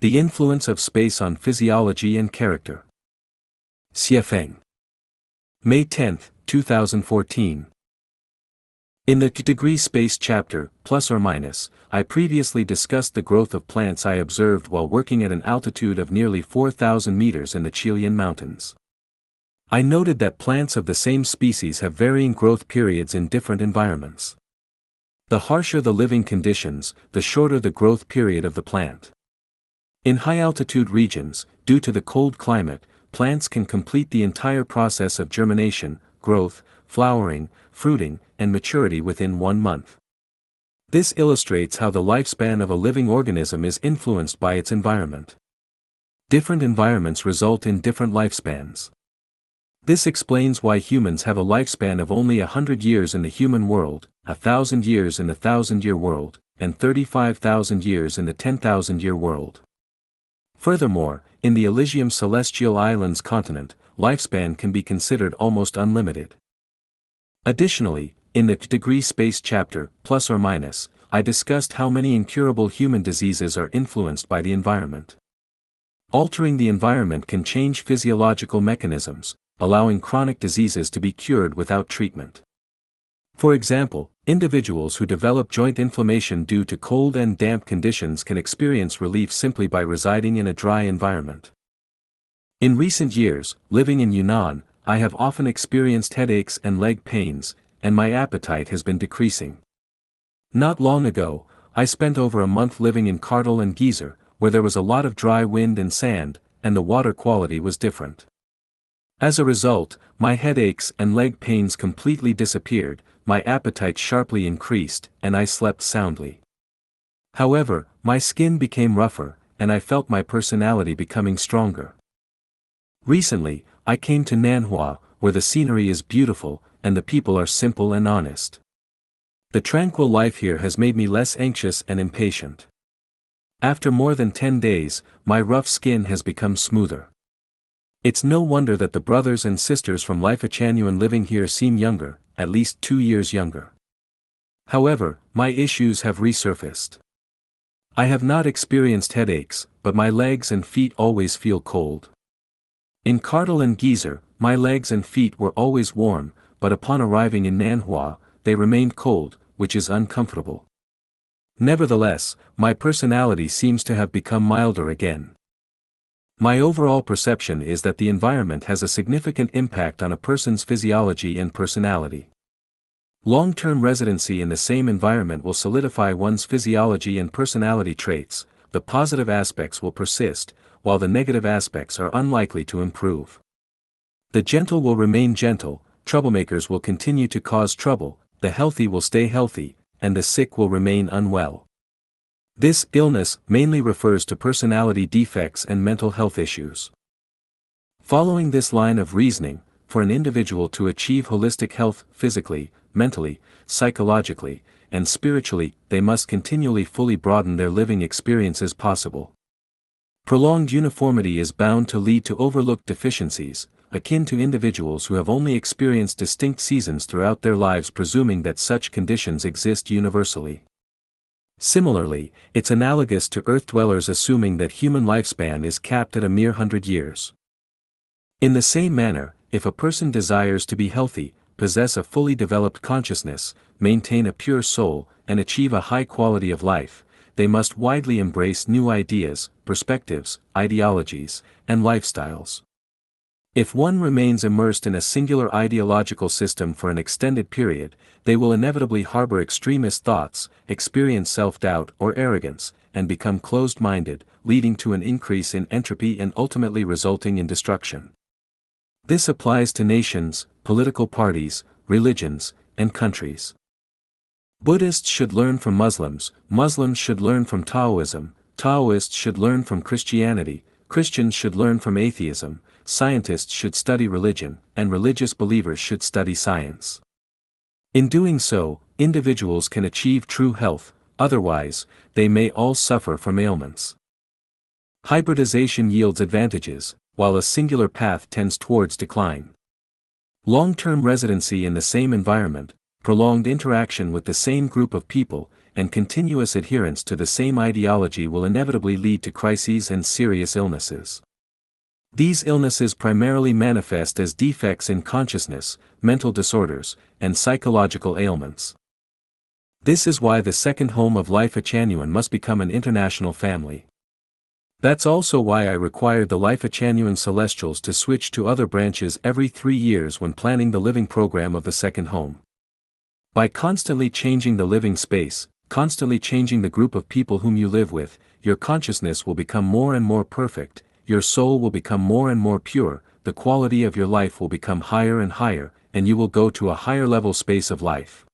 The Influence of Space on Physiology and Character. Xiefeng. May 10, 2014. In the Degree Space chapter, Plus or Minus, I previously discussed the growth of plants I observed while working at an altitude of nearly 4,000 meters in the Chilean mountains. I noted that plants of the same species have varying growth periods in different environments. The harsher the living conditions, the shorter the growth period of the plant. In high-altitude regions, due to the cold climate, plants can complete the entire process of germination, growth, flowering, fruiting, and maturity within 1 month. This illustrates how the lifespan of a living organism is influenced by its environment. Different environments result in different lifespans. This explains why humans have a lifespan of only 100 years in the human world, 1,000 years in the 1,000-year world, and 35,000 years in the 10,000-year world. Furthermore, in the Elysium Celestial Islands continent, lifespan can be considered almost unlimited. Additionally, in the Degree Space chapter, Plus or Minus, I discussed how many incurable human diseases are influenced by the environment. Altering the environment can change physiological mechanisms, allowing chronic diseases to be cured without treatment. For example, individuals who develop joint inflammation due to cold and damp conditions can experience relief simply by residing in a dry environment. In recent years, living in Yunnan, I have often experienced headaches and leg pains, and my appetite has been decreasing. Not long ago, I spent over a month living in Kartal and Geyser, where there was a lot of dry wind and sand, and the water quality was different. As a result, my headaches and leg pains completely disappeared, my appetite sharply increased, and I slept soundly. However, my skin became rougher, and I felt my personality becoming stronger. Recently, I came to Nanhua, where the scenery is beautiful, and the people are simple and honest. The tranquil life here has made me less anxious and impatient. After more than 10 days, my rough skin has become smoother. It's no wonder that the brothers and sisters from Lifechanyuan living here seem younger, at least 2 years younger. However, my issues have resurfaced. I have not experienced headaches, but my legs and feet always feel cold. In Kartal and Geyser, my legs and feet were always warm, but upon arriving in Nanhua, they remained cold, which is uncomfortable. Nevertheless, my personality seems to have become milder again. My overall perception is that the environment has a significant impact on a person's physiology and personality. Long-term residency in the same environment will solidify one's physiology and personality traits. The positive aspects will persist, while the negative aspects are unlikely to improve. The gentle will remain gentle, troublemakers will continue to cause trouble, the healthy will stay healthy, and the sick will remain unwell. This illness mainly refers to personality defects and mental health issues. Following this line of reasoning, for an individual to achieve holistic health physically, mentally, psychologically, and spiritually, they must continually fully broaden their living experiences possible. Prolonged uniformity is bound to lead to overlooked deficiencies, akin to individuals who have only experienced distinct seasons throughout their lives presuming that such conditions exist universally. Similarly, it's analogous to Earth dwellers assuming that human lifespan is capped at a mere 100 years. In the same manner, if a person desires to be healthy, possess a fully developed consciousness, maintain a pure soul, and achieve a high quality of life, they must widely embrace new ideas, perspectives, ideologies, and lifestyles. If one remains immersed in a singular ideological system for an extended period, they will inevitably harbor extremist thoughts, experience self-doubt or arrogance, and become closed-minded, leading to an increase in entropy and ultimately resulting in destruction. This applies to nations, political parties, religions, and countries. Buddhists should learn from Muslims, Muslims should learn from Taoism, Taoists should learn from Christianity, Christians should learn from atheism, scientists should study religion, and religious believers should study science. In doing so, individuals can achieve true health, otherwise, they may all suffer from ailments. Hybridization yields advantages, while a singular path tends towards decline. Long-term residency in the same environment, prolonged interaction with the same group of people, and continuous adherence to the same ideology will inevitably lead to crises and serious illnesses. These illnesses primarily manifest as defects in consciousness, mental disorders, and psychological ailments. This is why the second home of Lifechanyuan must become an international family. That's also why I required the Lifechanyuan Celestials to switch to other branches every 3 years when planning the living program of the second home. By constantly changing the living space, constantly changing the group of people whom you live with, your consciousness will become more and more perfect, your soul will become more and more pure, the quality of your life will become higher and higher, and you will go to a higher level space of life.